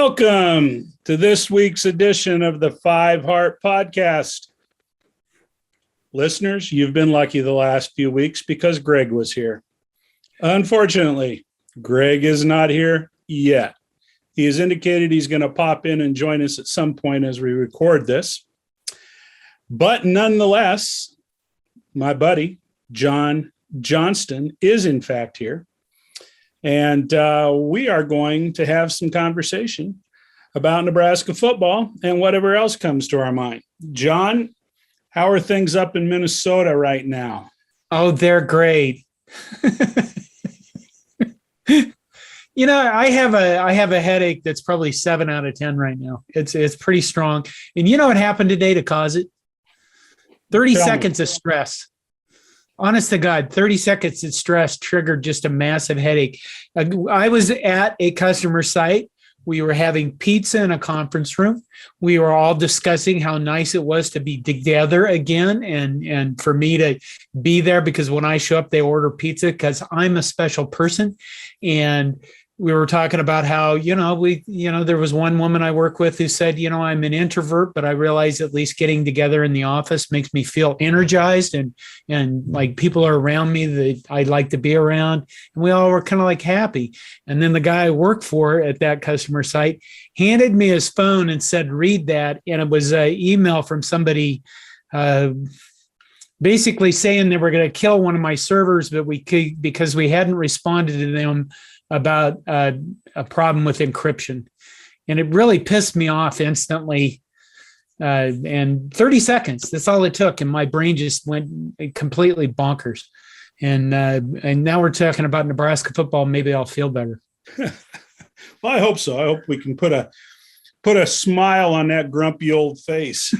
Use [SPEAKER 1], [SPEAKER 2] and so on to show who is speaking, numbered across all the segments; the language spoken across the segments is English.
[SPEAKER 1] Welcome to this week's edition of the Five Heart Podcast. Listeners, you've been lucky the last few weeks because Greg was here. Unfortunately, Greg is not here yet. He has indicated he's going to pop in and join us at some point as we record this. But nonetheless, my buddy, John Johnston, is in fact here. And we are going to have some conversation about Nebraska football and whatever else comes to our mind. John, how are things up in Minnesota right now?
[SPEAKER 2] Oh, they're great. I have a headache that's probably 7 out of 10 right now. It's pretty strong. And you know what happened today to cause it? 30 seconds of stress. Honest to God, 30 seconds of stress triggered just a massive headache. I was at a customer site. We were having pizza in a conference room. We were all discussing how nice it was to be together again and for me to be there, because when I show up, they order pizza because I'm a special person. And we were talking about how, there was one woman I work with who said, I'm an introvert, but I realize at least getting together in the office makes me feel energized and like people are around me that I'd like to be around. And we all were kind of like happy. And then the guy I worked for at that customer site handed me his phone and said, read that. And it was an email from somebody basically saying they were going to kill one of my servers, but we could, because we hadn't responded to them about a problem with encryption. And it really pissed me off instantly. And 30 seconds, that's all it took. And my brain just went completely bonkers. And now we're talking about Nebraska football. Maybe I'll feel better.
[SPEAKER 1] Well, I hope so. I hope we can put a smile on that grumpy old face.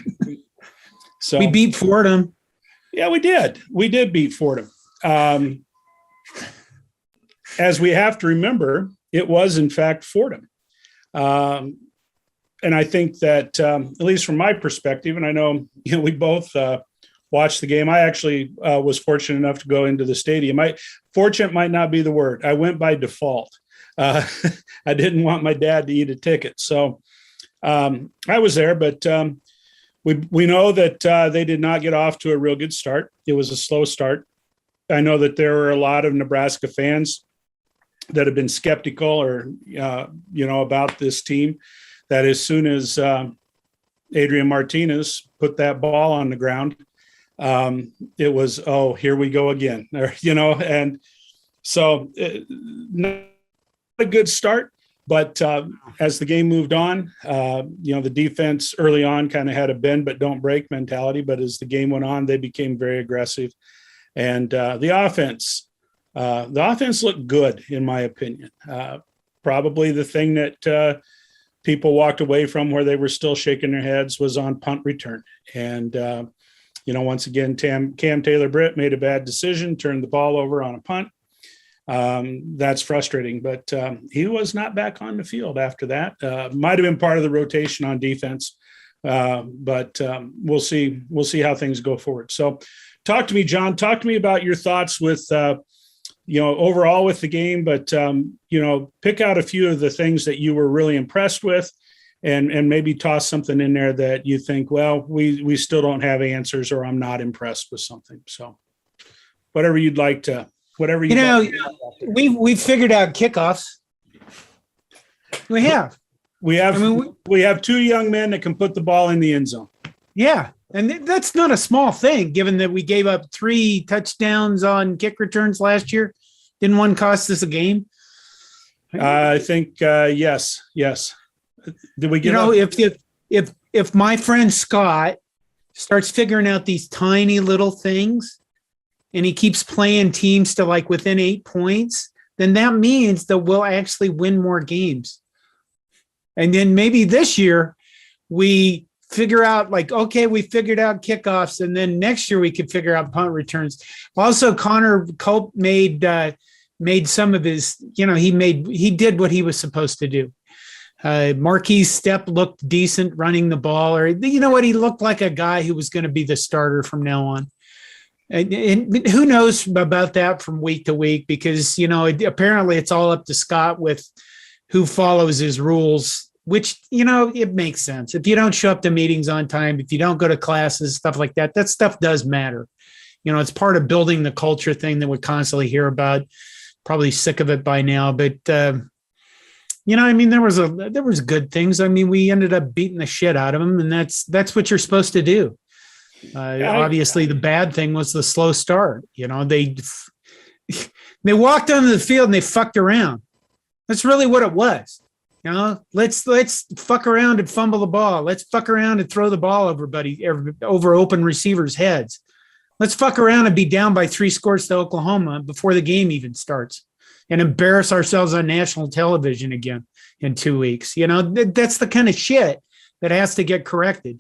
[SPEAKER 1] So
[SPEAKER 2] we beat Fordham.
[SPEAKER 1] Yeah, we did. We did beat Fordham. As we have to remember, it was, in fact, Fordham. And I think that, at least from my perspective, and I know we both watched the game. I actually was fortunate enough to go into the stadium. Fortunate might not be the word. I went by default. I didn't want my dad to eat a ticket. So I was there, but we know that they did not get off to a real good start. It was a slow start. I know that there were a lot of Nebraska fans that have been skeptical or, about this team, that as soon as Adrian Martinez put that ball on the ground, it was, oh, here we go again, and so not a good start. But as the game moved on, the defense early on kind of had a bend but don't break mentality. But as the game went on, they became very aggressive. And the offense looked good, in my opinion. Probably the thing that people walked away from where they were still shaking their heads was on punt return. And, once again, Cam Taylor-Britt made a bad decision, turned the ball over on a punt. That's frustrating, but he was not back on the field after that. Might have been part of the rotation on defense, but we'll see. We'll see how things go forward. So talk to me, John. Talk to me about your thoughts with, overall with the game, but, pick out a few of the things that you were really impressed with and maybe toss something in there that you think, well, we still don't have answers, or I'm not impressed with something. So whatever you'd like to. Whatever
[SPEAKER 2] we've figured out kickoffs. We have.
[SPEAKER 1] We have two young men that can put the ball in the end zone.
[SPEAKER 2] Yeah, and that's not a small thing, given that we gave up 3 touchdowns on kick returns last year. Didn't one cost us a game?
[SPEAKER 1] I think yes. Did we get?
[SPEAKER 2] If my friend Scott starts figuring out these tiny little things, and he keeps playing teams to like within 8 points, then that means that we'll actually win more games. And then maybe this year we figure out we figured out kickoffs, and then next year we could figure out punt returns. Also, Connor Culp made some of his, he did what he was supposed to do. Marquis Step looked decent running the ball, or he looked like a guy who was going to be the starter from now on. And who knows about that from week to week, because, apparently it's all up to Scott with who follows his rules which, it makes sense. If you don't show up to meetings on time, if you don't go to classes, stuff like that, that stuff does matter. It's part of building the culture thing that we constantly hear about. Probably sick of it by now, but there was good things. I mean, we ended up beating the shit out of them, and that's what you're supposed to do. Obviously, the bad thing was the slow start. They walked onto the field and they fucked around. That's really what it was. Let's fuck around and fumble the ball. Let's fuck around and throw the ball over open receivers' heads. Let's fuck around and be down by 3 scores to Oklahoma before the game even starts and embarrass ourselves on national television again in 2 weeks. That's the kind of shit that has to get corrected.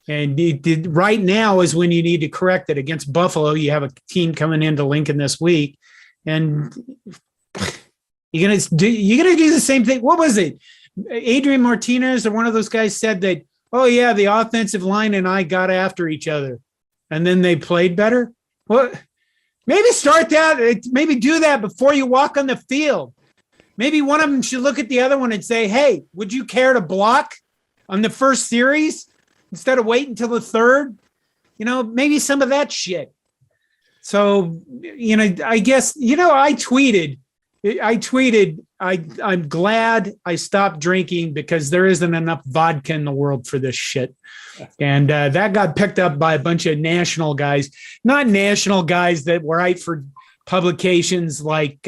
[SPEAKER 2] And right now is when you need to correct it. Against Buffalo, you have a team coming into Lincoln this week, and you're gonna do the same thing. What was it? Adrian Martinez or one of those guys said that, oh yeah, the offensive line and I got after each other, and then they played better. Well, maybe start that. Maybe do that before you walk on the field. Maybe one of them should look at the other one and say, "Hey, would you care to block on the first series instead of waiting until the third?" Maybe some of that shit. So, I guess, I tweeted, I'm glad I stopped drinking because there isn't enough vodka in the world for this shit. And that got picked up by a bunch of national guys, not national guys that write for publications like,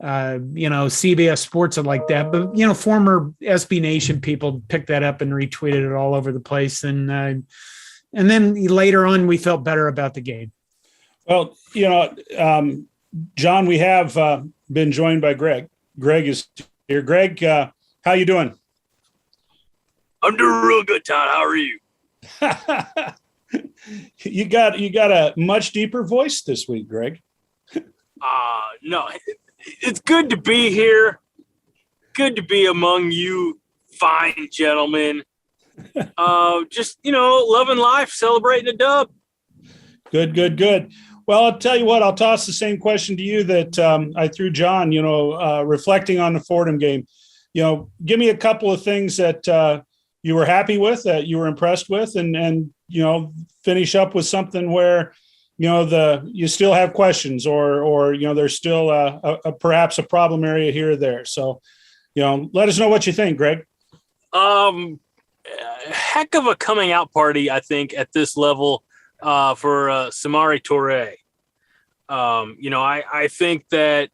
[SPEAKER 2] CBS Sports and like that, but, former SB Nation people picked that up and retweeted it all over the place. And then later on, we felt better about the game.
[SPEAKER 1] Well, John, we have been joined by Greg. Greg is here. Greg, how you doing?
[SPEAKER 3] I'm doing real good, Todd. How are you?
[SPEAKER 1] You got a much deeper voice this week, Greg.
[SPEAKER 3] No, it's good to be here. Good to be among you fine gentlemen. Just, loving life, celebrating a dub.
[SPEAKER 1] Good. Well, I'll tell you what, I'll toss the same question to you that I threw John, reflecting on the Fordham game. Give me a couple of things that you were happy with, that you were impressed with, and finish up with something where, you still have questions or there's still perhaps a problem area here or there. So, let us know what you think, Greg.
[SPEAKER 3] Heck of a coming out party, I think, at this level. For Samari Toure. I think that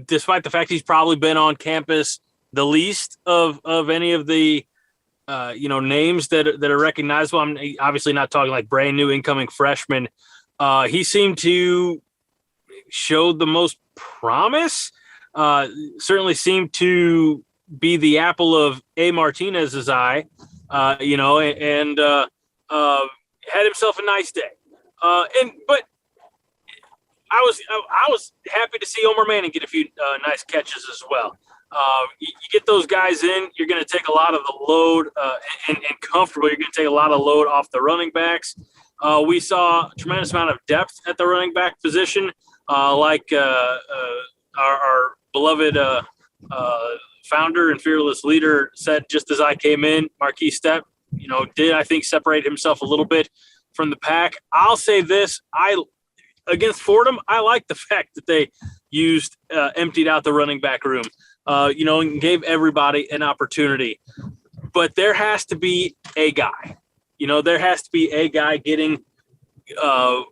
[SPEAKER 3] despite the fact he's probably been on campus the least of any of the names that are recognizable, I'm obviously not talking like brand new incoming freshmen. He seemed to show the most promise. Certainly seemed to be the apple of A. Martinez's eye. Had himself a nice day. But I was happy to see Omar Manning get a few nice catches as well. You get those guys in, you're going to take a lot of the load and comfortable. You're going to take a lot of load off the running backs. We saw a tremendous amount of depth at the running back position, like our beloved founder and fearless leader said just as I came in, Marquise Stepp, did I think separate himself a little bit from the pack. I'll say this, against Fordham, I like the fact that they emptied out the running back room, and gave everybody an opportunity. But there has to be a guy, there has to be a guy getting a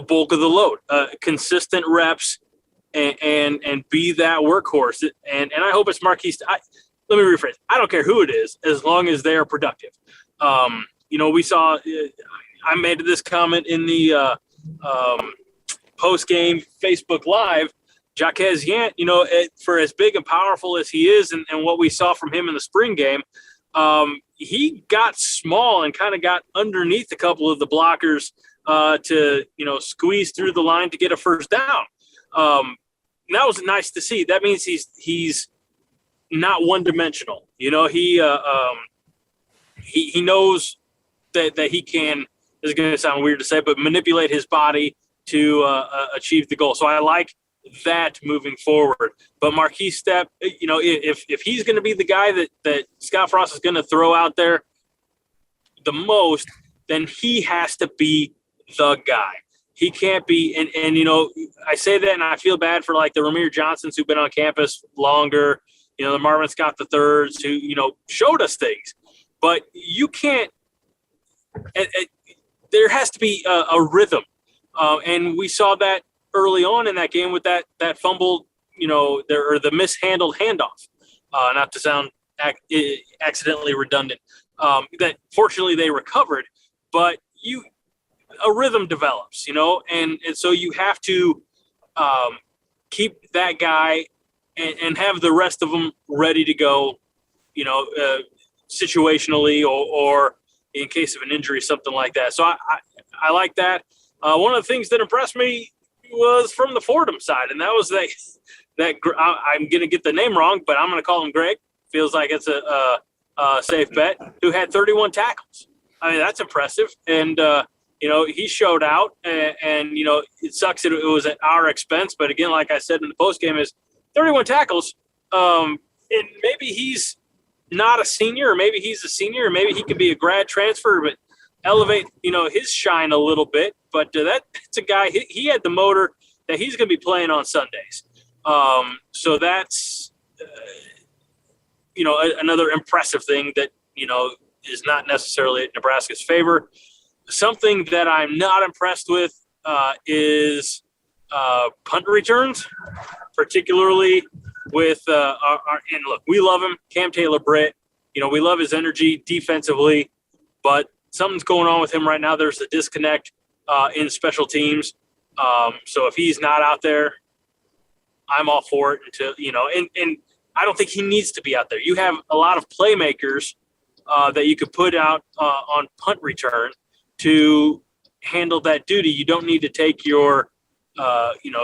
[SPEAKER 3] bulk of the load, consistent reps, and be that workhorse. And I hope it's Marquise. Let me rephrase. I don't care who it is, as long as they are productive. We saw. I made this comment in the post-game Facebook Live. Jaquez Yant, for as big and powerful as he is, and what we saw from him in the spring game, he got small and kind of got underneath a couple of the blockers to squeeze through the line to get a first down. That was nice to see. That means he's not one-dimensional. He knows that he can. This is going to sound weird to say, but manipulate his body to achieve the goal. So I like that moving forward. But Marquise Stepp, if he's going to be the guy that Scott Frost is going to throw out there the most, then he has to be the guy. He can't be, and I say that and I feel bad for like the Ramir Johnsons who've been on campus longer, the Marvin Scott the thirds who, showed us things. But you can't, there has to be a rhythm. And we saw that early on in that game with that fumble, or the mishandled handoff, not to sound accidentally redundant, that fortunately they recovered, but a rhythm develops, and so you have to keep that guy and have the rest of them ready to go, situationally or in case of an injury, something like that. So I like that. One of the things that impressed me was from the Fordham side, and that was that I'm going to get the name wrong, but I'm going to call him Greg. Feels like it's a safe bet, who had 31 tackles. I mean, that's impressive. And, he showed out and it sucks that it was at our expense. But again, like I said in the postgame, is 31 tackles. And maybe he's not a senior, or maybe he's a senior, or maybe he could be a grad transfer, but elevate, his shine a little bit. But that's a guy, he had the motor that he's going to be playing on Sundays. So that's, another impressive thing that, is not necessarily at Nebraska's favor. Something that I'm not impressed with is punt returns, particularly with and look, we love him, Cam Taylor-Britt. We love his energy defensively, but something's going on with him right now. There's a disconnect in special teams. So if he's not out there, I'm all for it until, and I don't think he needs to be out there. You have a lot of playmakers that you could put out on punt return to handle that duty. You don't need to take your,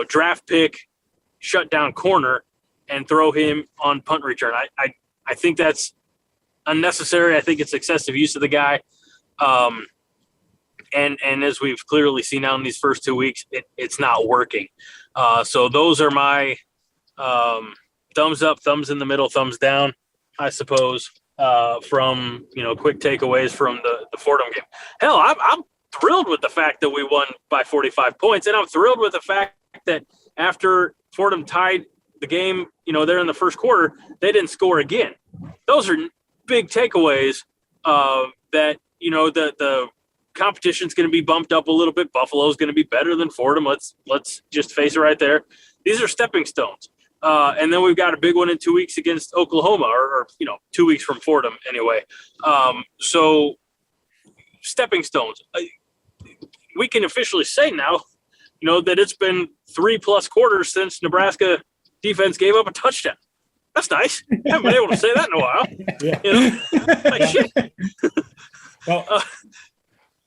[SPEAKER 3] draft pick shutdown corner and throw him on punt return. I think that's unnecessary. I think it's excessive use of the guy. And as we've clearly seen now in these first 2 weeks, it's not working. So those are my thumbs up, thumbs in the middle, thumbs down, I suppose, from, quick takeaways from the Fordham game. Hell, I'm thrilled with the fact that we won by 45 points. And I'm thrilled with the fact that after Fordham tied the game, there in the first quarter, they didn't score again. Those are big takeaways that, the competition's going to be bumped up a little bit. Buffalo's going to be better than Fordham. Let's just face it right there. These are stepping stones. And then we've got a big one in 2 weeks against Oklahoma, or 2 weeks from Fordham anyway. So stepping stones. We can officially say now, that it's been 3+ quarters since Nebraska defense gave up a touchdown. That's nice. I haven't been able to say that in a while.
[SPEAKER 1] Yeah.
[SPEAKER 3] Like shit.
[SPEAKER 1] Well,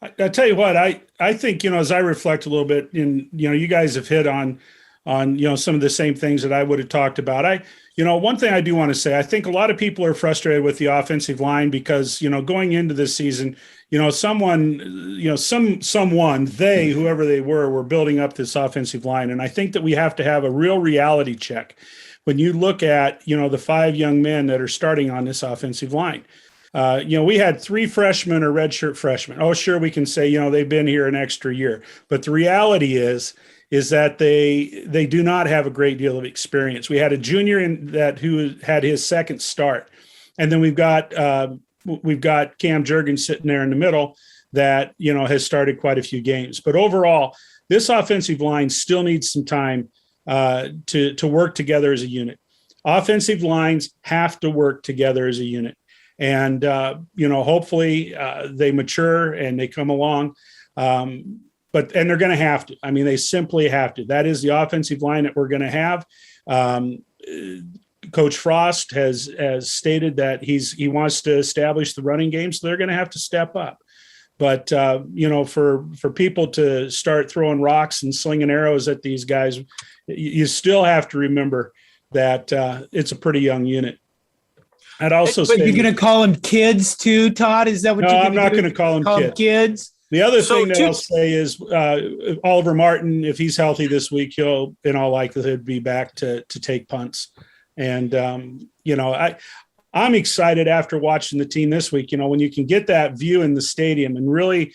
[SPEAKER 1] I tell you what, I think, as I reflect a little bit, and, you guys have hit on, some of the same things that I would have talked about. One thing I do want to say, I think a lot of people are frustrated with the offensive line because, going into this season, someone, whoever they were building up this offensive line. And I think that we have to have a real reality check when you look at, the 5 young men that are starting on this offensive line. We had 3 freshmen or redshirt freshmen. Oh, sure, we can say, they've been here an extra year. But the reality is that they do not have a great deal of experience. We had a junior who had his second start. And then we've got Cam Jurgens sitting there in the middle that, has started quite a few games. But overall, this offensive line still needs some time to work together as a unit. Offensive lines have to work together as a unit. And, hopefully they mature and they come along. And they're going to have to. I mean, they simply have to. That is the offensive line that we're going to have. Coach Frost has stated that he wants to establish the running game, so they're going to have to step up. But, for people to start throwing rocks and slinging arrows at these guys, you still have to remember that it's a pretty young unit. I'd also say,
[SPEAKER 2] you're going to call them kids too, Todd? Is that what
[SPEAKER 1] no,
[SPEAKER 2] you're
[SPEAKER 1] I'm not going to call them kids. The other thing that I'll say is Oliver Martin, if he's healthy this week, he'll in all likelihood be back to take punts. And, I'm excited after watching the team this week, when you can get that view in the stadium and really,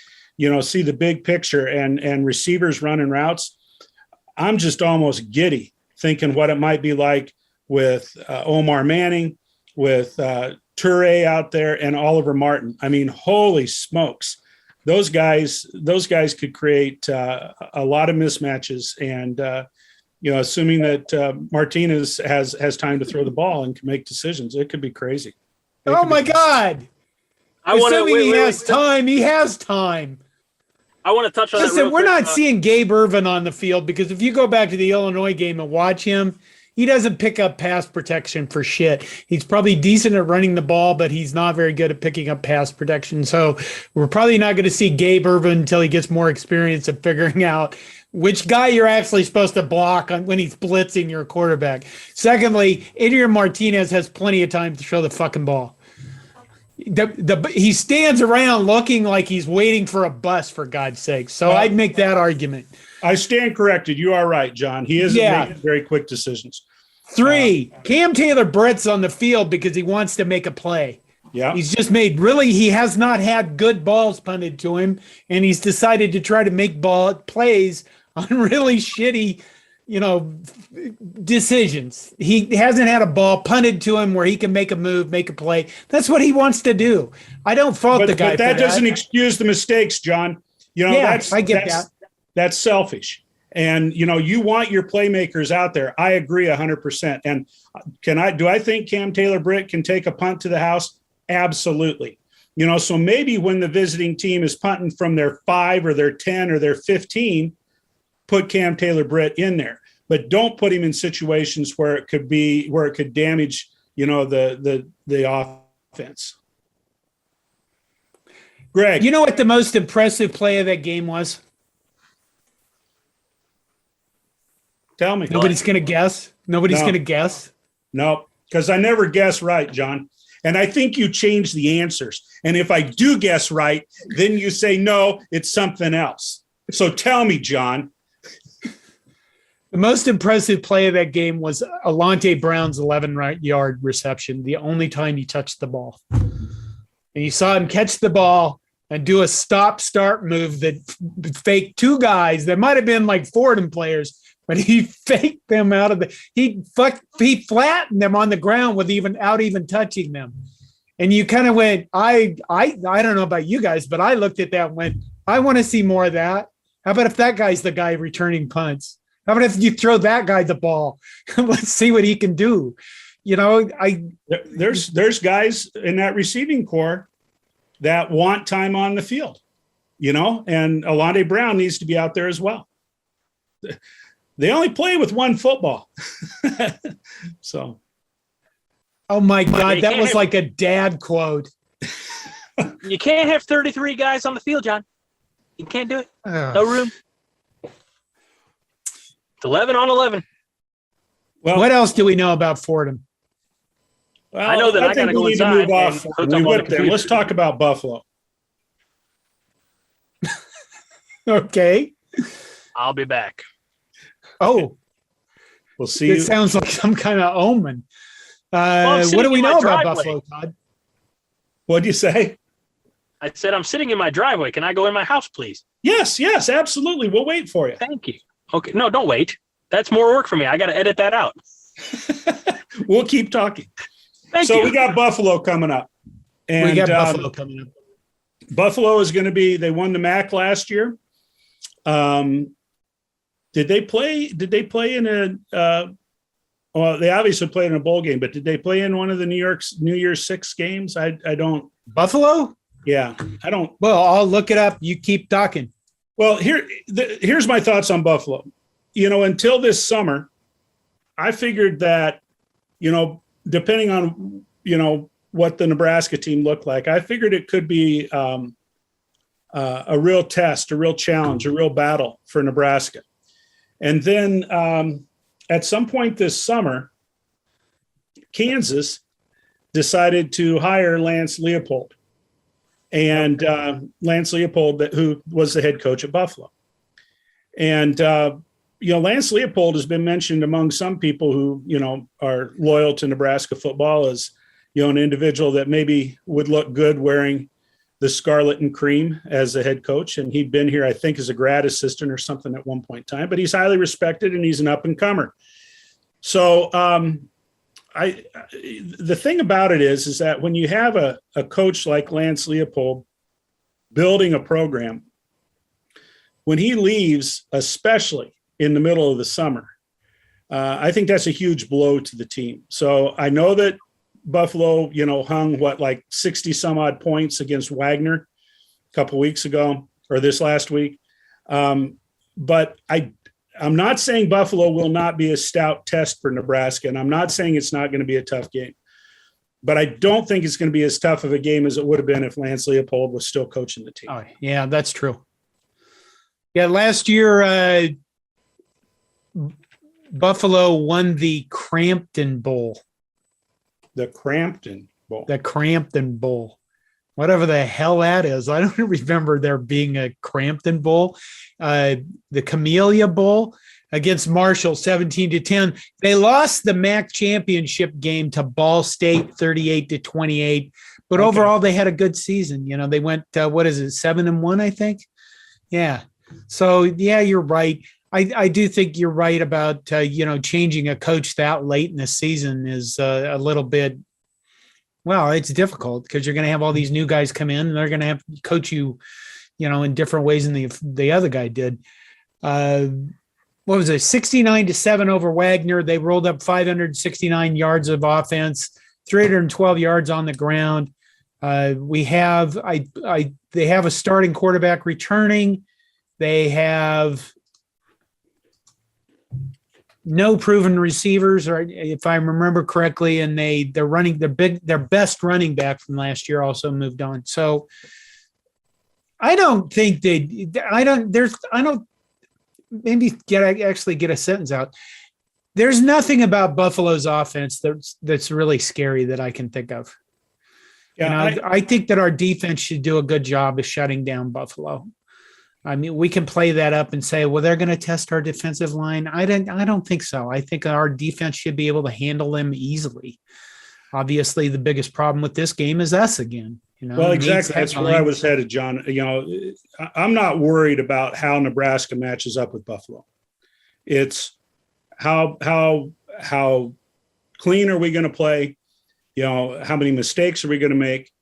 [SPEAKER 1] see the big picture and receivers running routes. I'm just almost giddy thinking what it might be like with Omar Manning, with Toure out there, and Oliver Martin. I mean, holy smokes. Those guys could create a lot of mismatches, and assuming that Martinez has time to throw the ball and can make decisions, it could be crazy.
[SPEAKER 2] Oh my God! He has time. He has time.
[SPEAKER 3] I want to touch on that.
[SPEAKER 2] Listen, we're not seeing Gabe Ervin on the field because if you go back to the Illinois game and watch him, he doesn't pick up pass protection for shit. He's probably decent at running the ball, but he's not very good at picking up pass protection. So we're probably not going to see Gabe Ervin until he gets more experience at figuring out which guy you're actually supposed to block when he's blitzing your quarterback. Secondly, Adrian Martinez has plenty of time to throw the fucking ball. He stands around looking like he's waiting for a bus, for God's sake. So I'd make that argument.
[SPEAKER 1] I stand corrected. You are right, John. He isn't making very quick decisions.
[SPEAKER 2] 3, Cam Taylor-Britt's on the field because he wants to make a play.
[SPEAKER 1] Yeah.
[SPEAKER 2] He's just he has not had good balls punted to him, and he's decided to try to make plays on really shitty, decisions. He hasn't had a ball punted to him where he can make a move, make a play. That's what he wants to do. I don't fault the guy.
[SPEAKER 1] But that doesn't excuse the mistakes, John.
[SPEAKER 2] I get that.
[SPEAKER 1] That's selfish. And, you want your playmakers out there. I agree 100%. And do I think Cam Taylor-Britt can take a punt to the house? Absolutely. So maybe when the visiting team is punting from their 5 or their 10 or their 15, put Cam Taylor-Britt in there, but don't put him in situations where it could damage, the offense. Greg,
[SPEAKER 2] you know what the most impressive play of that game was?
[SPEAKER 1] Tell me.
[SPEAKER 2] Nobody's going to guess. Nobody's going to guess.
[SPEAKER 1] No, because I never guess right, John. And I think you change the answers. And if I do guess right, then you say, no, it's something else. So tell me, John.
[SPEAKER 2] The most impressive play of that game was Alante Brown's 11-yard reception, the only time he touched the ball. And you saw him catch the ball and do a stop-start move that faked 2 guys that might have been like Fordham players, but he faked them out of he flattened them on the ground without even touching them. And you kind of went, I don't know about you guys, but I looked at that and went, I want to see more of that. How about if that guy's the guy returning punts? How about if you throw that guy the ball? Let's see what he can do.
[SPEAKER 1] There's guys in that receiving core that want time on the field, and Alante Brown needs to be out there as well. They only play with one football. So.
[SPEAKER 2] Oh my God, that was like a dad quote.
[SPEAKER 3] You can't have 33 guys on the field, John. You can't do it. No room. It's 11 on 11.
[SPEAKER 2] Well, what else do we know about Fordham?
[SPEAKER 3] Well, I know that I got to go inside.
[SPEAKER 1] Move off. We whipped there. Let's talk about Buffalo.
[SPEAKER 2] Okay.
[SPEAKER 3] I'll be back.
[SPEAKER 2] Oh,
[SPEAKER 1] we'll see.
[SPEAKER 2] It sounds like some kind of omen. What do we know about Buffalo, Todd?
[SPEAKER 1] What'd you say?
[SPEAKER 3] I said, I'm sitting in my driveway. Can I go in my house, please?
[SPEAKER 1] Yes, absolutely. We'll wait for you.
[SPEAKER 3] Thank you. Okay. No, don't wait. That's more work for me. I got to edit that out.
[SPEAKER 1] We'll keep talking.
[SPEAKER 3] Thank you.
[SPEAKER 1] So we got Buffalo coming up. And
[SPEAKER 2] we got Buffalo coming up.
[SPEAKER 1] Buffalo is going to be, they won the MAC last year. Did they play in well, they obviously played in a bowl game, but did they play in one of the New Year's 6 games? I don't.
[SPEAKER 2] Buffalo?
[SPEAKER 1] Yeah, I don't.
[SPEAKER 2] Well, I'll look it up. You keep talking.
[SPEAKER 1] Well, here's my thoughts on Buffalo. Until this summer, I figured that, depending on, what the Nebraska team looked like, I figured it could be a real test, a real challenge, a real battle for Nebraska. And then at some point this summer, Kansas decided to hire Lance Leopold. and Lance Leopold, who was the head coach at Buffalo. And, Lance Leopold has been mentioned among some people who, are loyal to Nebraska football as, an individual that maybe would look good wearing the scarlet and cream as a head coach. And he'd been here, I think, as a grad assistant or something at one point in time, but he's highly respected and he's an up and comer. So the thing about it is that when you have a coach like Lance Leopold building a program, when he leaves, especially in the middle of the summer, I think that's a huge blow to the team. So I know that Buffalo, hung 60 some odd points against Wagner a couple of weeks ago or this last week. But I'm not saying Buffalo will not be a stout test for Nebraska, and I'm not saying it's not going to be a tough game. But I don't think it's going to be as tough of a game as it would have been if Lance Leopold was still coaching the team.
[SPEAKER 2] Oh, yeah, that's true. Yeah, last year Buffalo won the Crampton Bowl.
[SPEAKER 1] The Crampton Bowl.
[SPEAKER 2] The Crampton Bowl. Whatever the hell that is. I don't remember there being a Crampton Bowl. The Camellia Bowl against Marshall, 17-10. They lost the MAC championship game to Ball State, 38-28. But overall, they had a good season. They went, 7-1, I think? Yeah. So, yeah, you're right. I do think you're right about, changing a coach that late in the season is a little bit, well, it's difficult because you're going to have all these new guys come in and they're going to have to coach you, in different ways than the other guy did. What was it? 69-7 over Wagner. They rolled up 569 yards of offense, 312 yards on the ground. They have a starting quarterback returning. They have no proven receivers, or if I remember correctly, and they're running their best running back from last year also moved on. So I don't think maybe get a sentence out. There's nothing about Buffalo's offense that's really scary that I can think of. Yeah, I think that our defense should do a good job of shutting down Buffalo. I mean, we can play that up and say, well, they're going to test our defensive line. I don't think so. I think our defense should be able to handle them easily. Obviously, the biggest problem with this game is us again.
[SPEAKER 1] Well, exactly. That's where I was headed, John. I'm not worried about how Nebraska matches up with Buffalo. It's how clean are we going to play? How many mistakes are we going to make?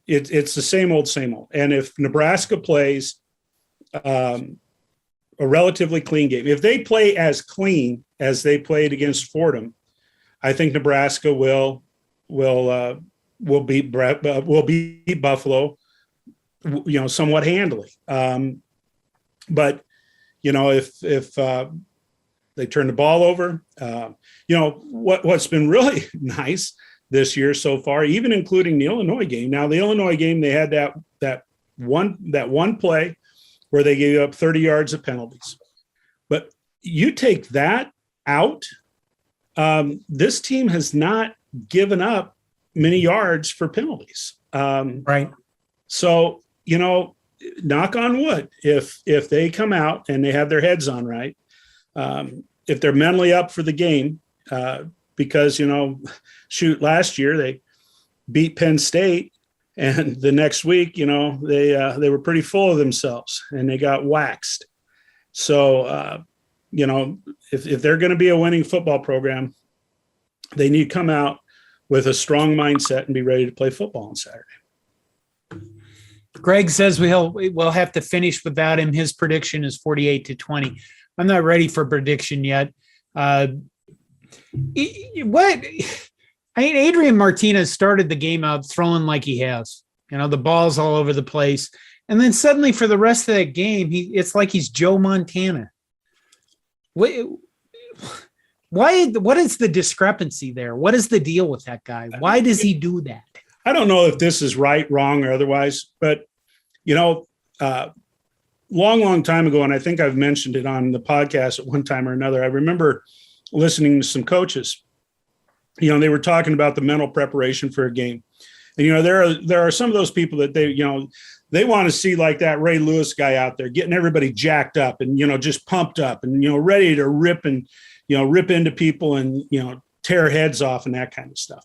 [SPEAKER 1] It's the same old. And if Nebraska plays a relatively clean game, if they play as clean as they played against Fordham, I think Nebraska will beat Buffalo, somewhat handily. But if they turn the ball over, what's been really nice this year so far, even including the Illinois game. Now, the Illinois game, they had that one play where they gave up 30 yards of penalties. But you take that out, this team has not given up many yards for penalties.
[SPEAKER 2] Right.
[SPEAKER 1] So, knock on wood, if they come out and they have their heads on right, if they're mentally up for the game, because, last year they beat Penn State, and the next week, they were pretty full of themselves and they got waxed. So, if they're going to be a winning football program, they need to come out with a strong mindset and be ready to play football on Saturday.
[SPEAKER 2] Greg says we'll have to finish without him. His prediction is 48-20. I'm not ready for prediction yet. Adrian Martinez started the game out throwing like he has. The ball's all over the place. And then suddenly for the rest of that game, it's like he's Joe Montana. What is the discrepancy there? What is the deal with that guy? Why does he do that?
[SPEAKER 1] I don't know if this is right, wrong, or otherwise, but, long time ago, and I think I've mentioned it on the podcast at one time or another, I remember listening to some coaches, they were talking about the mental preparation for a game. And, there are some of those people that they want to see like that Ray Lewis guy out there getting everybody jacked up and, just pumped up and, ready to rip into people and, tear heads off and that kind of stuff,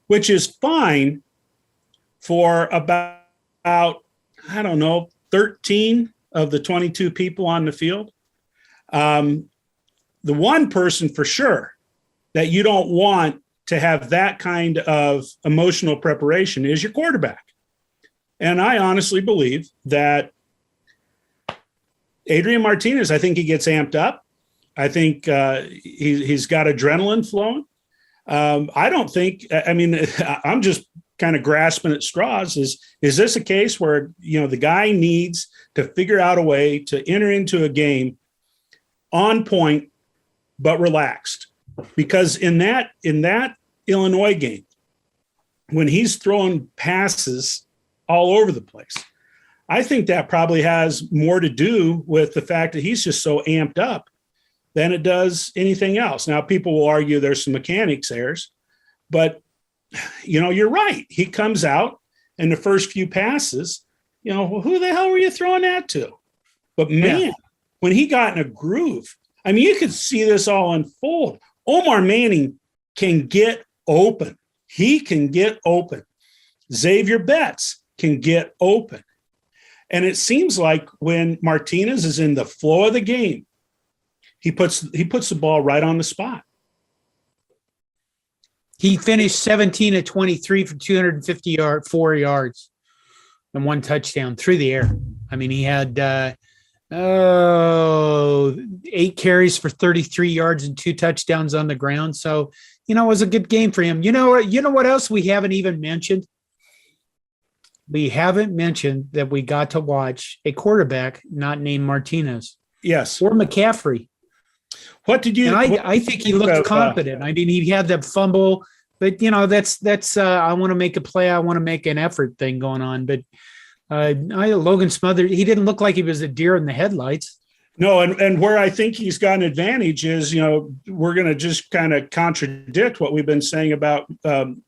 [SPEAKER 1] which is fine for about, I don't know, 13 of the 22 people on the field. The one person for sure that you don't want to have that kind of emotional preparation is your quarterback. And I honestly believe that Adrian Martinez, I think he gets amped up. I think he's got adrenaline flowing. I don't think, I'm just kind of grasping at straws. Is this a case where, the guy needs to figure out a way to enter into a game on point, but relaxed? Because in that Illinois game, when he's throwing passes all over the place, I think that probably has more to do with the fact that he's just so amped up than it does anything else. Now, people will argue there's some mechanics errors, but you're right. He comes out and the first few passes, well, who the hell were you throwing that to? But man, when he got in a groove, you could see this all unfold. Omar Manning can get open. He can get open. Xavier Betts can get open. And it seems like when Martinez is in the flow of the game, he puts the ball right on the spot.
[SPEAKER 2] He finished 17 of 23 for 254 yards and 1 touchdown through the air. He had 8 carries for 33 yards and 2 touchdowns on the ground. So, it was a good game for him. You know what else we haven't even mentioned? We haven't mentioned that we got to watch a quarterback not named Martinez.
[SPEAKER 1] Yes.
[SPEAKER 2] Or McCaffrey.
[SPEAKER 1] What did you?
[SPEAKER 2] And I think he looked competent. He had that fumble, but that's I want to make a play, I want to make an effort thing going on. But Logan Smothers, he didn't look like he was a deer in the headlights.
[SPEAKER 1] No, and where I think he's got an advantage is, we're going to just kind of contradict what we've been saying about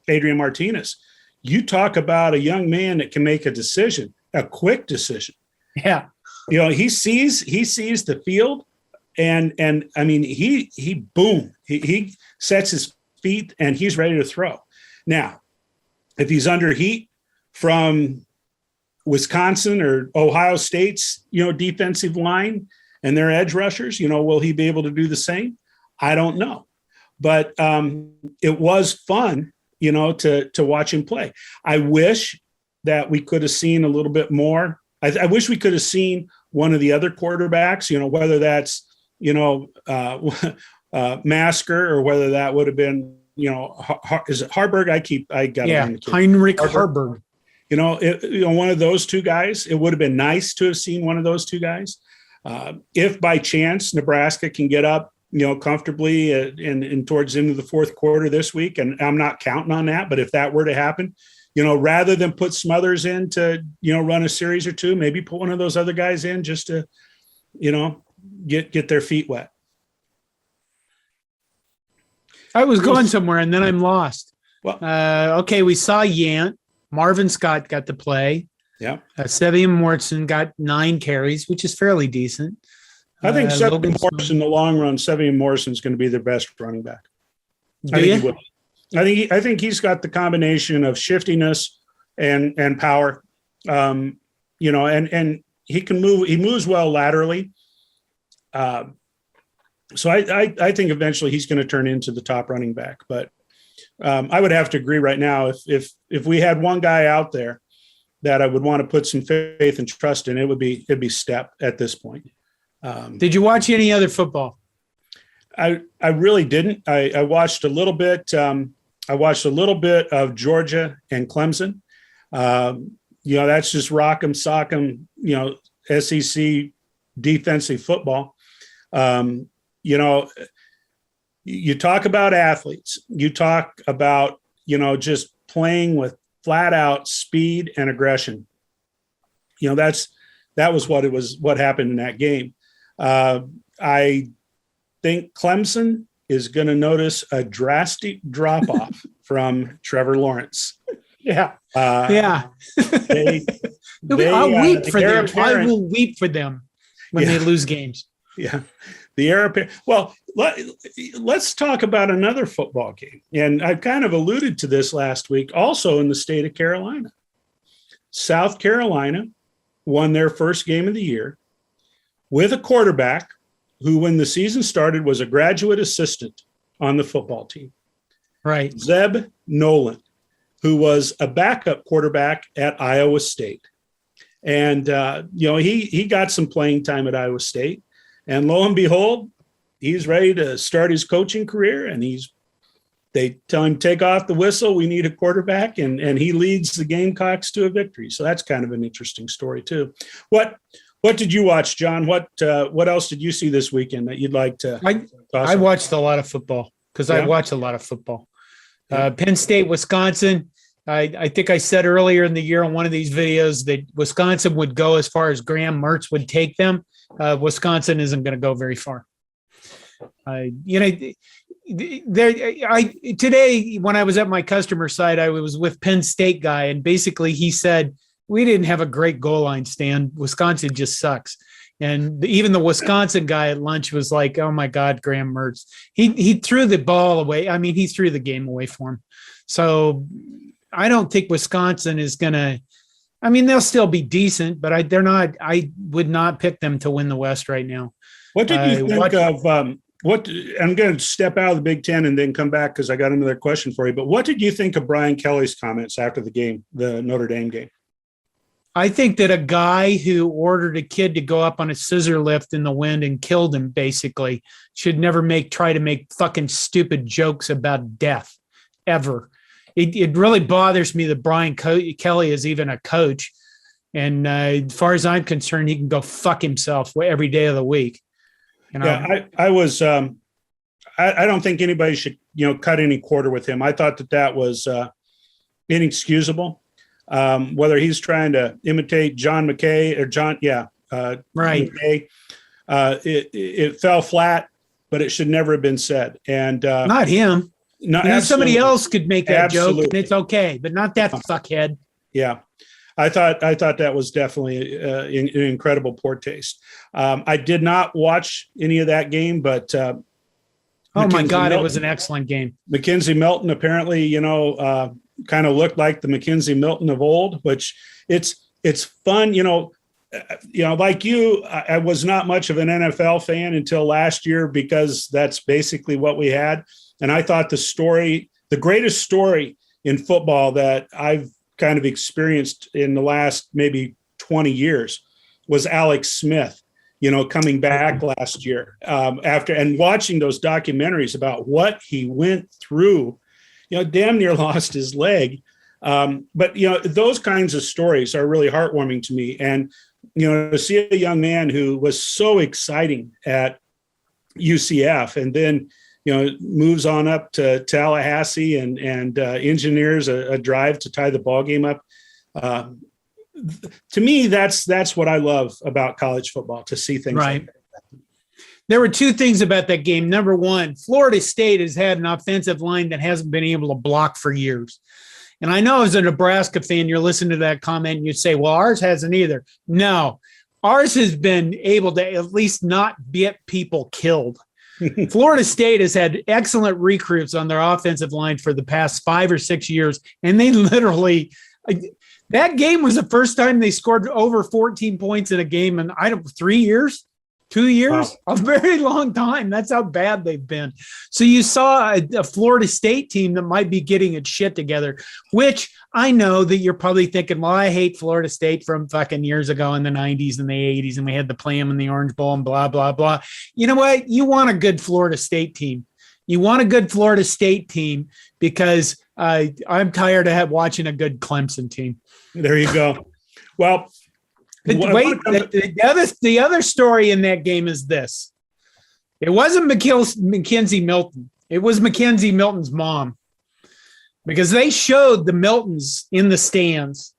[SPEAKER 1] Adrian Martinez. You talk about a young man that can make a decision, a quick decision.
[SPEAKER 2] Yeah.
[SPEAKER 1] He sees the field and he boom, he sets his feet and he's ready to throw. Now, if he's under heat from Wisconsin or Ohio State's, defensive line and their edge rushers, will he be able to do the same? I don't know. But it was fun, to watch him play. I wish that we could have seen a little bit more. I wish we could have seen one of the other quarterbacks, whether that's, Masker or whether that would have been, is it Harburg? I got it.
[SPEAKER 2] Heinrich Harburg.
[SPEAKER 1] One of those two guys. It would have been nice to have seen one of those two guys. If by chance Nebraska can get up, comfortably and towards the end of the fourth quarter this week, and I'm not counting on that, but if that were to happen, rather than put Smothers in to, run a series or two, maybe put one of those other guys in just to, get their feet wet.
[SPEAKER 2] I was going somewhere and then I'm lost.
[SPEAKER 1] Well,
[SPEAKER 2] okay, we saw Yant. Marvin Scott got to play.
[SPEAKER 1] Yeah.
[SPEAKER 2] Sevian Morrison got 9 carries, which is fairly decent.
[SPEAKER 1] I think Sevian Morrison in the long run, Sevian Morrison is going to be their best running back. I think he's got the combination of shiftiness and power. And he can move. He moves well laterally. So I think eventually he's going to turn into the top running back. But I would have to agree right now. If we had one guy out there that I would want to put some faith and trust in, it'd be Stepp at this point.
[SPEAKER 2] Did you watch any other football?
[SPEAKER 1] I really didn't. I watched a little bit. I watched a little bit of Georgia and Clemson. That's just rock'em sock'em, SEC defensive football. You talk about athletes. You talk about, just playing with flat out speed and aggression. That was what happened in that game. I think Clemson is going to notice a drastic drop off from Trevor Lawrence.
[SPEAKER 2] Yeah.
[SPEAKER 1] Uh,
[SPEAKER 2] Yeah.
[SPEAKER 1] they,
[SPEAKER 2] I'll weep for them.
[SPEAKER 1] apparent,
[SPEAKER 2] I will weep for them when they lose games.
[SPEAKER 1] Yeah. The heir apparent. Well, let's talk about another football game. And I kind of alluded to this last week, also in the state of Carolina. South Carolina won their first game of the year with a quarterback who, when the season started, was a graduate assistant on the football team.
[SPEAKER 2] Right.
[SPEAKER 1] Zeb Nolan, who was a backup quarterback at Iowa State. And, he got some playing time at Iowa State. And lo and behold, he's ready to start his coaching career. And they tell him, take off the whistle. We need a quarterback. And he leads the Gamecocks to a victory. So that's kind of an interesting story, too. What did you watch, John? What else did you see this weekend that you'd like to?
[SPEAKER 2] I watched a lot of football because I watch a lot of football. Penn State, Wisconsin. I think I said earlier in the year on one of these videos that Wisconsin would go as far as Graham Mertz would take them. Wisconsin isn't going to go very far. Today when I was at my customer site, I was with Penn State guy, and basically he said, we didn't have a great goal line stand. Wisconsin just sucks. And even the Wisconsin guy at lunch was like, oh my God, Graham Mertz. He threw the ball away. I mean, he threw the game away for him. So I don't think Wisconsin is going to, they'll still be decent, but I would not pick them to win the West right now.
[SPEAKER 1] What did you think of, I'm going to step out of the Big Ten and then come back because I got another question for you, but what did you think of Brian Kelly's comments after the game, the Notre Dame game?
[SPEAKER 2] I think that a guy who ordered a kid to go up on a scissor lift in the wind and killed him basically should never try to make fucking stupid jokes about death ever. It really bothers me that Brian Kelly is even a coach. And as far as I'm concerned, he can go fuck himself every day of the week.
[SPEAKER 1] Yeah, I was. I don't think anybody should, cut any quarter with him. I thought that was inexcusable. Whether he's trying to imitate John McKay or right. McKay, it fell flat, but it should never have been said. And
[SPEAKER 2] not him.
[SPEAKER 1] No,
[SPEAKER 2] somebody else could make that joke, and it's okay, but not that fuckhead.
[SPEAKER 1] Yeah, I thought that was definitely an incredible poor taste. I did not watch any of that game, but
[SPEAKER 2] oh my God, it was an excellent game.
[SPEAKER 1] Mackenzie Milton apparently, kind of looked like the Mackenzie Milton of old, which it's fun, like you, I was not much of an NFL fan until last year because that's basically what we had. And I thought the greatest story in football that I've kind of experienced in the last maybe 20 years was Alex Smith, coming back last year after and watching those documentaries about what he went through, damn near lost his leg. But those kinds of stories are really heartwarming to me. And, to see a young man who was so exciting at UCF and then, moves on up to Tallahassee and engineers a drive to tie the ball game up. To me, that's what I love about college football, to see things
[SPEAKER 2] right.
[SPEAKER 1] Like that.
[SPEAKER 2] There were two things about that game. Number one, Florida State has had an offensive line that hasn't been able to block for years. And I know as a Nebraska fan, you're listening to that comment and you say, well, ours hasn't either. No, ours has been able to at least not get people killed. Florida State has had excellent recruits on their offensive line for the past 5 or 6 years. And they literally, that game was the first time they scored over 14 points in a game in 3 years. 2 years, wow. A very long time. That's how bad they've been. So you saw a Florida State team that might be getting its shit together, which I know that you're probably thinking, well, I hate Florida State from fucking years ago in the 90s and the 80s, and we had to play them in the Orange Bowl and blah, blah, blah. You know what? You want a good Florida State team. You want a good Florida State team because I'm tired of watching a good Clemson team.
[SPEAKER 1] There you go. Well,
[SPEAKER 2] wait, the other story in that game is this. It wasn't Mackenzie Milton. It was Mackenzie Milton's mom, because they showed the Miltons in the stands,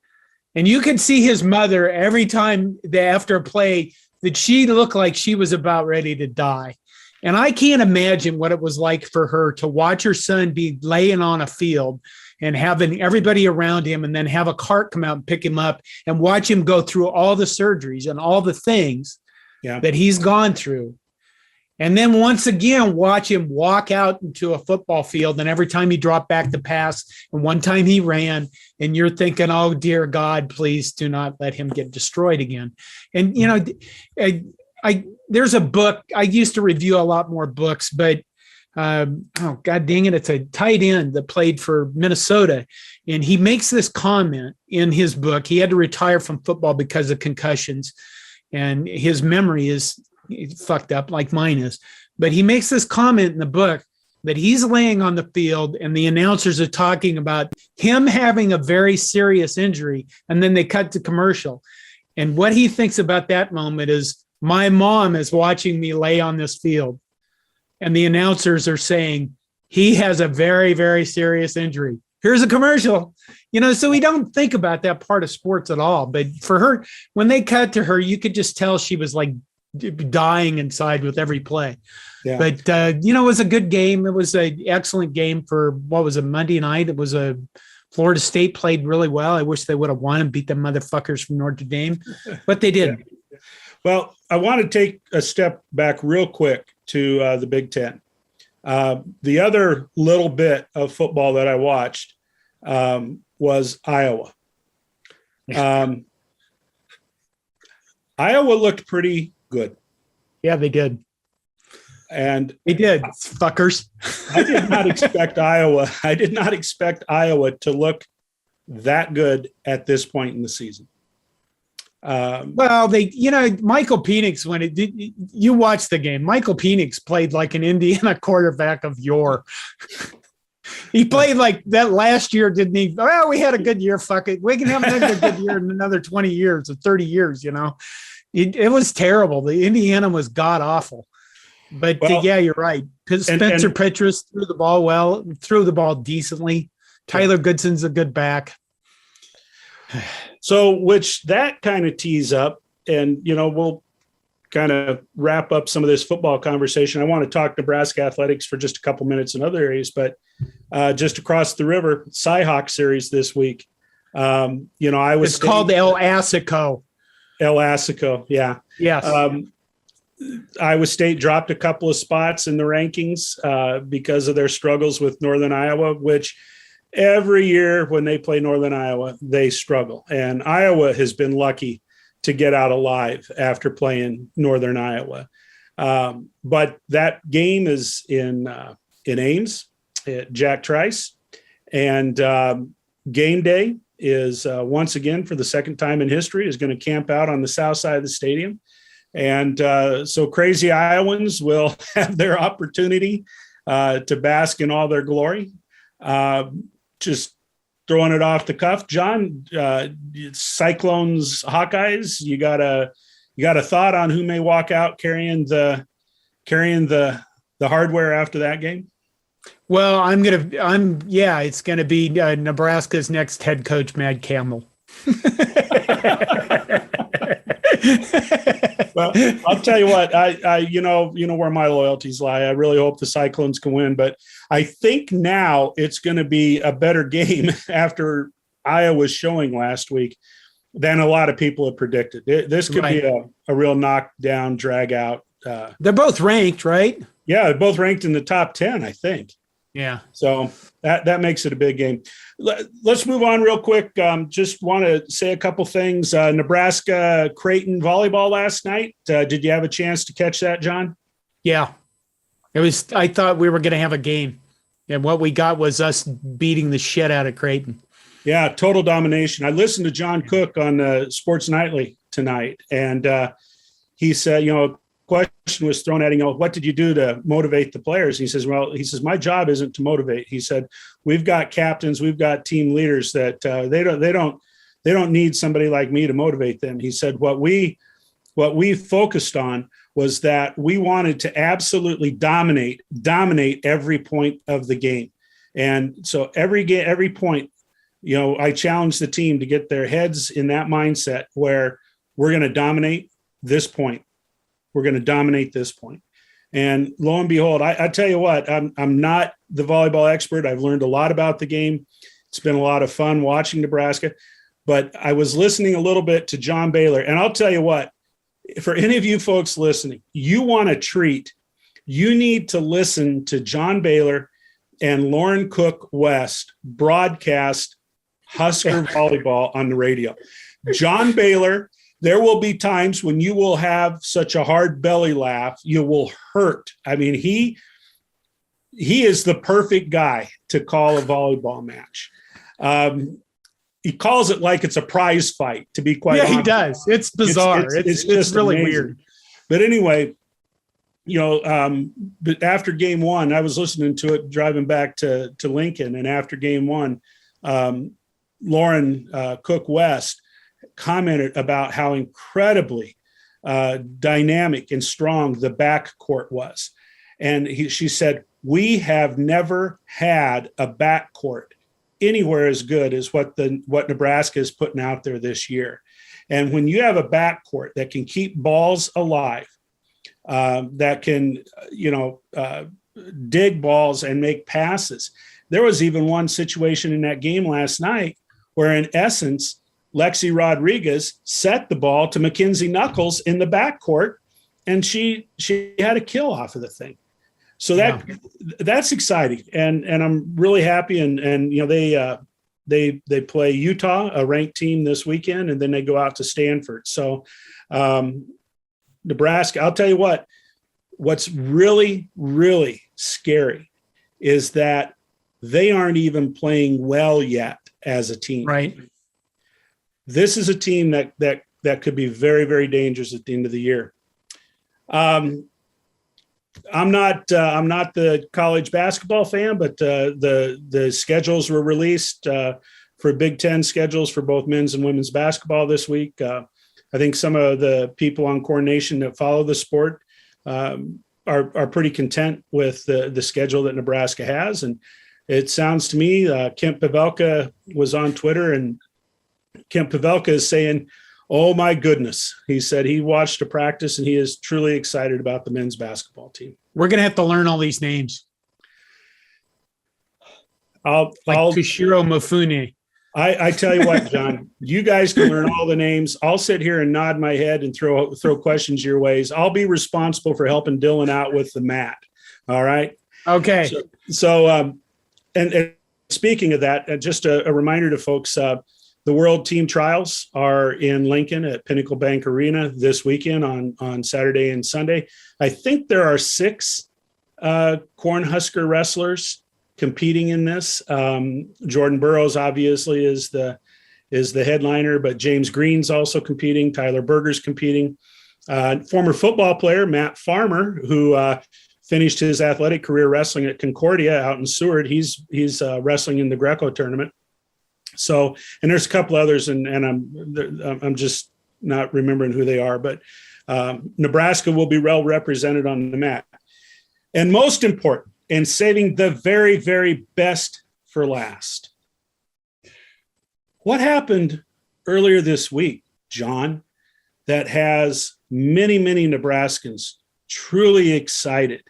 [SPEAKER 2] and you could see his mother every time after a play that she looked like she was about ready to die. And I can't imagine what it was like for her to watch her son be laying on a field and having everybody around him, and then have a cart come out and pick him up and watch him go through all the surgeries and all the things that he's gone through. And then once again, watch him walk out into a football field. And every time he dropped back the pass, and one time he ran, and you're thinking, oh, dear God, please do not let him get destroyed again. And, there's a book. I used to review a lot more books, but oh, God dang it. It's a tight end that played for Minnesota. And he makes this comment in his book. He had to retire from football because of concussions, and his memory is fucked up like mine is. But he makes this comment in the book that he's laying on the field and the announcers are talking about him having a very serious injury. And then they cut to commercial. And what he thinks about that moment is, my mom is watching me lay on this field. And the announcers are saying, he has a very, very serious injury. Here's a commercial, so we don't think about that part of sports at all. But for her, when they cut to her, you could just tell she was like dying inside with every play. Yeah. But, it was a good game. It was an excellent game for, what was it, Monday night? It was Florida State played really well. I wish they would have won and beat them motherfuckers from Notre Dame, but they didn't.
[SPEAKER 1] Yeah. Well, I want to take a step back real quick to the Big Ten. The other little bit of football that I watched was Iowa. Iowa looked pretty good.
[SPEAKER 2] Yeah, they did.
[SPEAKER 1] And
[SPEAKER 2] they did, fuckers.
[SPEAKER 1] I did not expect Iowa. I did not expect Iowa to look that good at this point in the season.
[SPEAKER 2] Well, Michael Penix, you watched the game, Michael Penix played like an Indiana quarterback of yore. He played like that last year, didn't he? Well, we had a good year. Fuck it. We can have another good year in another 20 years or 30 years, It was terrible. The Indiana was god awful. But yeah, you're right. Because Spencer Petras threw the ball well, threw the ball decently. Tyler Goodson's a good back.
[SPEAKER 1] So, which that kind of tees up, and, we'll kind of wrap up some of this football conversation. I want to talk Nebraska athletics for just a couple minutes in other areas, but just across the river, Cyhawk series this week. It's
[SPEAKER 2] called El Assico.
[SPEAKER 1] El Assico, yeah.
[SPEAKER 2] Yes.
[SPEAKER 1] Iowa State dropped a couple of spots in the rankings because of their struggles with Northern Iowa, which every year when they play Northern Iowa, they struggle. And Iowa has been lucky to get out alive after playing Northern Iowa. But that game is in Ames at Jack Trice. And game day is once again, for the second time in history, is going to camp out on the south side of the stadium. And so crazy Iowans will have their opportunity to bask in all their glory. Just throwing it off the cuff, John, Cyclones, Hawkeyes, you got a thought on who may walk out carrying the hardware after that game?
[SPEAKER 2] Well, it's going to be Nebraska's next head coach, Mad Camel.
[SPEAKER 1] Well, I'll tell you what, I where my loyalties lie. I really hope the Cyclones can win, but I think now it's going to be a better game after Iowa's showing last week than a lot of people have predicted. This could be a real knockdown, drag out.
[SPEAKER 2] They're both ranked, right?
[SPEAKER 1] Yeah, they're both ranked in the top 10, I think.
[SPEAKER 2] Yeah.
[SPEAKER 1] So that makes it a big game. Let's move on real quick. Just want to say a couple things. Nebraska Creighton volleyball last night. Did you have a chance to catch that, John?
[SPEAKER 2] Yeah. I thought we were going to have a game, and what we got was us beating the shit out of Creighton.
[SPEAKER 1] Yeah, total domination. I listened to John Cook on Sports Nightly tonight, and he said, question was thrown at him, what did you do to motivate the players? He says, my job isn't to motivate. He said, we've got captains, we've got team leaders that they don't need somebody like me to motivate them. He said, what we focused on was that we wanted to absolutely dominate every point of the game. And so every point, I challenged the team to get their heads in that mindset where we're going to dominate this point. We're going to dominate this point. And lo and behold, I tell you what, I'm not the volleyball expert. I've learned a lot about the game. It's been a lot of fun watching Nebraska. But I was listening a little bit to John Baylor, and I'll tell you what, for any of you folks listening, you want a treat, you need to listen to John Baylor and Lauren Cook West broadcast Husker volleyball on the radio. John Baylor, there will be times when you will have such a hard belly laugh, you will hurt. I mean, he is the perfect guy to call a volleyball match. He calls it like it's a prize fight, to be quite honest.
[SPEAKER 2] He does. It's bizarre. It's just really amazing. Weird.
[SPEAKER 1] But anyway, but after game one, I was listening to it driving back to Lincoln. And after game one, Lauren Cook West commented about how incredibly dynamic and strong the backcourt was. And she said, we have never had a backcourt anywhere as good as what Nebraska is putting out there this year. And when you have a backcourt that can keep balls alive, that can, dig balls and make passes. There was even one situation in that game last night where, in essence, Lexi Rodriguez set the ball to Mackenzie Knuckles in the backcourt, and she had a kill off of the thing. So that's exciting, and I'm really happy. And they play Utah, a ranked team, this weekend, and then they go out to Stanford. So Nebraska, I'll tell you what's really, really scary is that they aren't even playing well yet as a team.
[SPEAKER 2] Right.
[SPEAKER 1] This is a team that could be very, very dangerous at the end of the year. I'm not the college basketball fan, but the schedules were released for Big Ten schedules for both men's and women's basketball this week. I think some of the people on coordination that follow the sport are pretty content with the schedule that Nebraska has. And it sounds to me, Kent Pavelka was on Twitter, and Kent Pavelka is saying, oh my goodness. He said he watched a practice and he is truly excited about the men's basketball team.
[SPEAKER 2] We're going to have to learn all these names. Kushiro Mifune.
[SPEAKER 1] I tell you what, John, you guys can learn all the names. I'll sit here and nod my head and throw questions your ways. I'll be responsible for helping Dylan out with the mat. All right.
[SPEAKER 2] Okay.
[SPEAKER 1] So and speaking of that, just a reminder to folks, the World Team Trials are in Lincoln at Pinnacle Bank Arena this weekend on Saturday and Sunday. I think there are 6 Cornhusker wrestlers competing in this. Jordan Burroughs obviously is the headliner, but James Green's also competing. Tyler Berger's competing. Former football player Matt Farmer, who finished his athletic career wrestling at Concordia out in Seward, he's wrestling in the Greco tournament. So, and there's a couple others, and I'm just not remembering who they are, but Nebraska will be well represented on the mat. And most important, and saving the very, very best for last, what happened earlier this week, John, that has many, many Nebraskans truly excited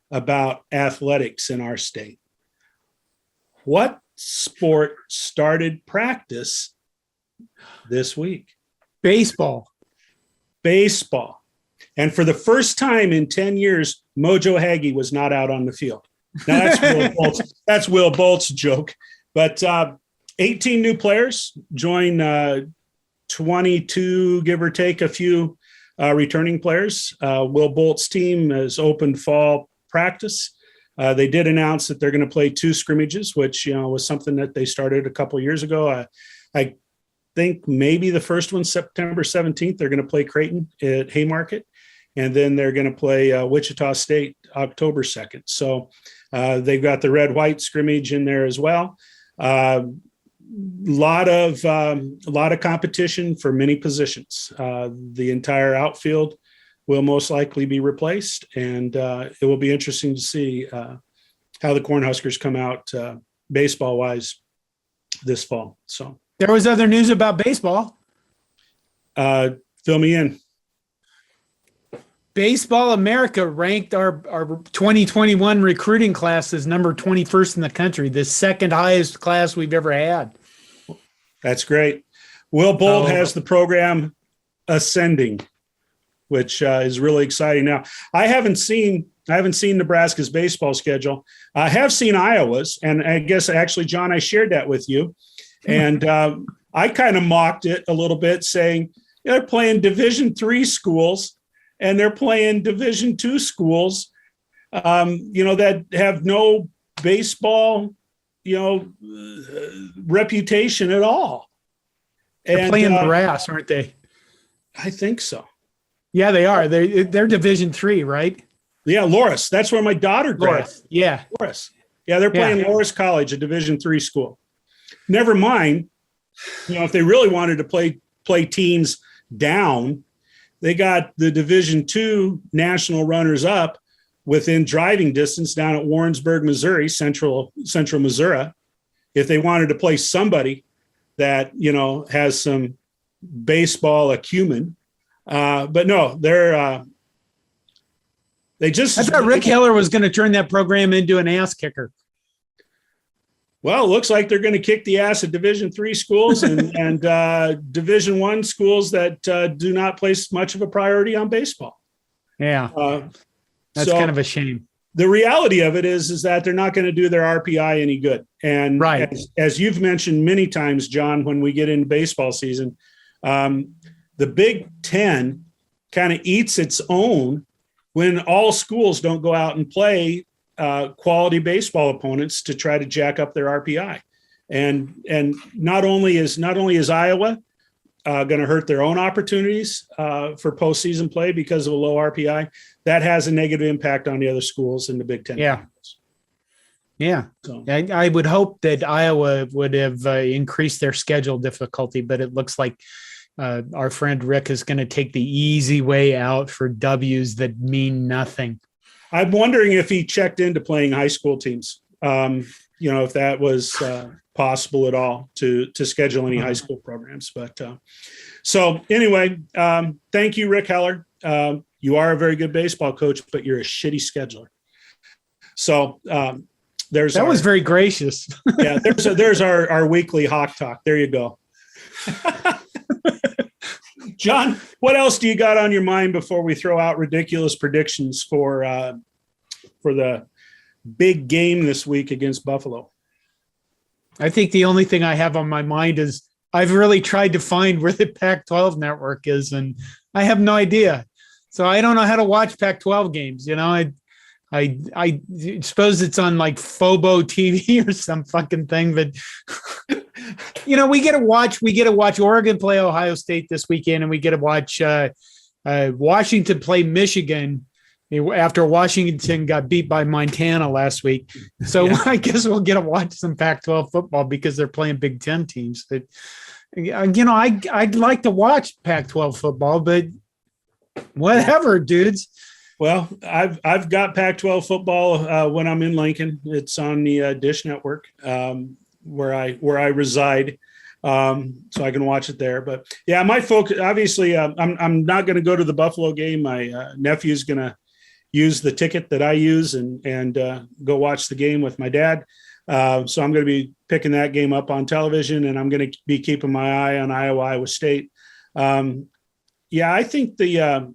[SPEAKER 1] about athletics in our state? What sport started practice this week?
[SPEAKER 2] Baseball.
[SPEAKER 1] And for the first time in 10 years, Mojo Hagee was not out on the field. Now that's Will Bolt's joke. But 18 new players join 22, give or take a few returning players. Will Bolt's team has opened fall practice. They did announce that they're going to play 2 scrimmages, which was something that they started a couple of years ago. I think maybe the first one, September 17th, they're going to play Creighton at Haymarket, and then they're going to play Wichita State October 2nd. So they've got the red-white scrimmage in there as well. Lot of competition for many positions. The entire outfield will most likely be replaced, and it will be interesting to see how the Cornhuskers come out baseball-wise this fall. So
[SPEAKER 2] there was other news about baseball.
[SPEAKER 1] Fill me in.
[SPEAKER 2] Baseball America ranked our 2021 recruiting class as number 21st in the country, the second highest class we've ever had.
[SPEAKER 1] That's great. Will Bolt has the program ascending, which is really exciting. Now, I haven't seen Nebraska's baseball schedule. I have seen Iowa's, and I guess actually, John, I shared that with you, and I kind of mocked it a little bit, saying they're playing Division III schools and they're playing Division II schools, that have no baseball, reputation at all.
[SPEAKER 2] They're playing Nebraska, aren't they?
[SPEAKER 1] I think so.
[SPEAKER 2] Yeah, they are. They're Division III, right?
[SPEAKER 1] Yeah, Loris. That's where my daughter graduated.
[SPEAKER 2] Yeah.
[SPEAKER 1] Loris. Yeah, they're playing Loris College, a Division III school. Never mind, if they really wanted to play teams down, they got the Division II national runners up within driving distance down at Warrensburg, Missouri, central Missouri. If they wanted to play somebody that, has some baseball acumen. But no, I
[SPEAKER 2] thought Rick Heller was going to turn that program into an ass kicker.
[SPEAKER 1] Well, it looks like they're going to kick the ass of Division III schools and Division I schools that do not place much of a priority on baseball.
[SPEAKER 2] Yeah, that's kind of a shame.
[SPEAKER 1] The reality of it is that they're not going to do their RPI any good. And
[SPEAKER 2] right.
[SPEAKER 1] as you've mentioned many times, John, when we get into baseball season, the Big Ten kind of eats its own when all schools don't go out and play quality baseball opponents to try to jack up their RPI. And not only is Iowa going to hurt their own opportunities for postseason play because of a low RPI, that has a negative impact on the other schools in the Big Ten.
[SPEAKER 2] Yeah. Yeah. So, I would hope that Iowa would have increased their schedule difficulty, but it looks like our friend Rick is going to take the easy way out for W's that mean nothing.
[SPEAKER 1] I'm wondering if he checked into playing high school teams, if that was possible at all to schedule any high school programs. But so anyway, thank you, Rick Heller. You are a very good baseball coach, but you're a shitty scheduler. So that
[SPEAKER 2] was very gracious.
[SPEAKER 1] Yeah, there's our weekly Hawk Talk. There you go. John, what else do you got on your mind before we throw out ridiculous predictions for the big game this week against Buffalo?
[SPEAKER 2] I think the only thing I have on my mind is I've really tried to find where the Pac-12 network is, and I have no idea. So I don't know how to watch Pac-12 games. I suppose it's on like Fobo TV or some fucking thing, but we get to watch Oregon play Ohio State this weekend, and we get to watch Washington play Michigan after Washington got beat by Montana last week. So yeah. I guess we'll get to watch some Pac-12 football because they're playing Big Ten teams. But I'd like to watch Pac-12 football, but whatever, dudes.
[SPEAKER 1] Well, I've got Pac-12 football when I'm in Lincoln. It's on the Dish Network where I reside, so I can watch it there. But yeah, my focus obviously, I'm not going to go to the Buffalo game. My nephew's going to use the ticket that I use and go watch the game with my dad. So I'm going to be picking that game up on television, and I'm going to be keeping my eye on Iowa State. I think it'll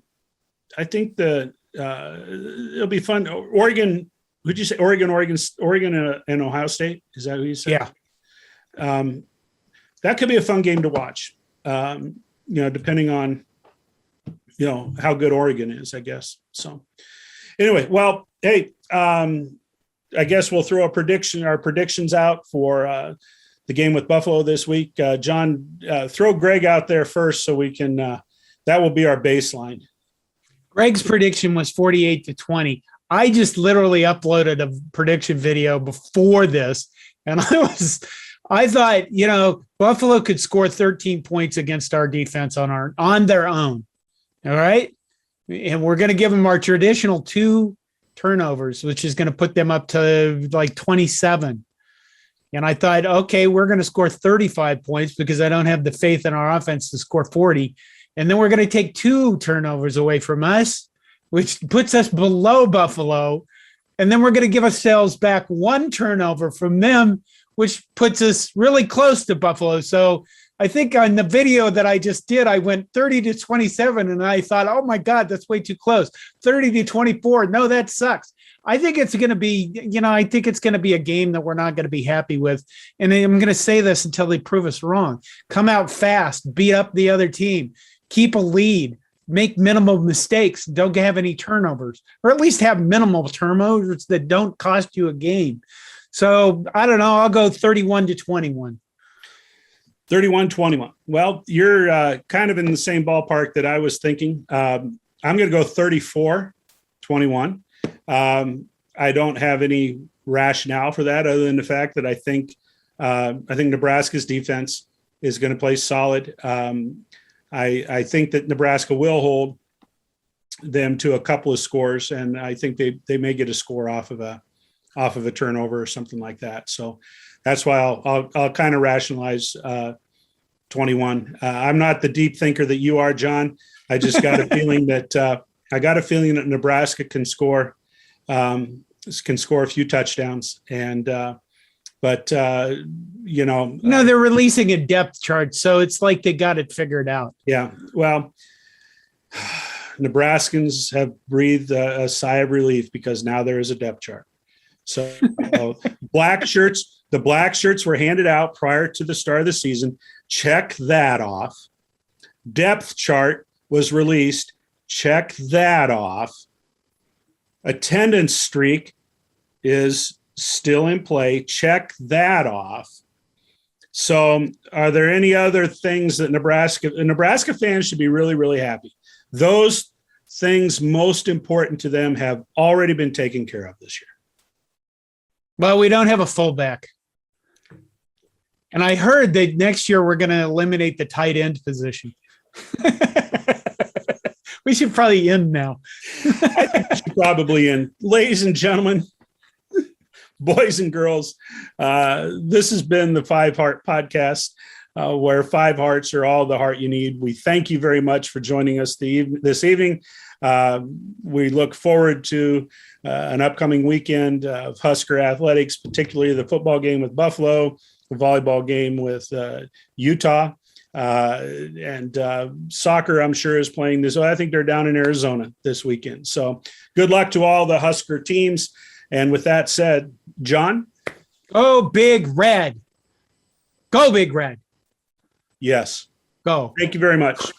[SPEAKER 1] be fun. Oregon, would you say Oregon and Ohio State? Is that who you said? Yeah. That could be a fun game to watch. Depending on, how good Oregon is, I guess. So anyway, well, hey, I guess we'll throw our predictions out for the game with Buffalo this week. John, throw Greg out there first so we can, that will be our baseline.
[SPEAKER 2] Greg's prediction was 48-20. I just literally uploaded a prediction video before this, and I thought, Buffalo could score 13 points against our defense on their own. All right. And we're going to give them our traditional 2 turnovers, which is going to put them up to like 27. And I thought, okay, we're going to score 35 points because I don't have the faith in our offense to score 40. And then we're going to take 2 turnovers away from us. which puts us below Buffalo. And then we're going to give ourselves back one turnover from them, which puts us really close to Buffalo. So I think on the video that I just did, I went 30-27, and I thought, oh my God, that's way too close. 30-24. No, that sucks. I think it's going to be, I think it's going to be a game that we're not going to be happy with. And I'm going to say this until they prove us wrong. Come out fast, beat up the other team, keep a lead, make minimal mistakes, don't have any turnovers, or at least have minimal turnovers that don't cost you a game. So I don't know. I'll go 31-21.
[SPEAKER 1] 31-21. Well, you're kind of in the same ballpark that I was thinking. I'm going to go 34-21. I don't have any rationale for that other than the fact that I think Nebraska's defense is going to play solid. I think that Nebraska will hold them to a couple of scores, and I think they may get a score off of a turnover or something like that. So that's why I'll kind of rationalize 21. I'm not the deep thinker that you are, John. I just got a feeling that Nebraska can score a few touchdowns, and they're
[SPEAKER 2] releasing a depth chart, so it's like they got it figured out.
[SPEAKER 1] Yeah, well, Nebraskans have breathed a sigh of relief because now there is a depth chart. So the black shirts were handed out prior to the start of the season. Check that off. Depth chart was released. Check that off. Attendance streak is still in play. Check that off. So are there any other things that Nebraska fans should be really, really happy? Those things most important to them have already been taken care of this year.
[SPEAKER 2] Well, we don't have a fullback. And I heard that next year we're going to eliminate the tight end position. We should probably end now.
[SPEAKER 1] I think we should probably end. Ladies and gentlemen, boys and girls, this has been the Five Heart Podcast, where five hearts are all the heart you need. We thank you very much for joining us this evening. We look forward to an upcoming weekend of Husker athletics, particularly the football game with Buffalo, the volleyball game with Utah, and soccer, I'm sure, is playing this. I think they're down in Arizona this weekend. So good luck to all the Husker teams. And with that said, John?
[SPEAKER 2] Oh, Big Red. Go Big Red.
[SPEAKER 1] Yes.
[SPEAKER 2] Go.
[SPEAKER 1] Thank you very much.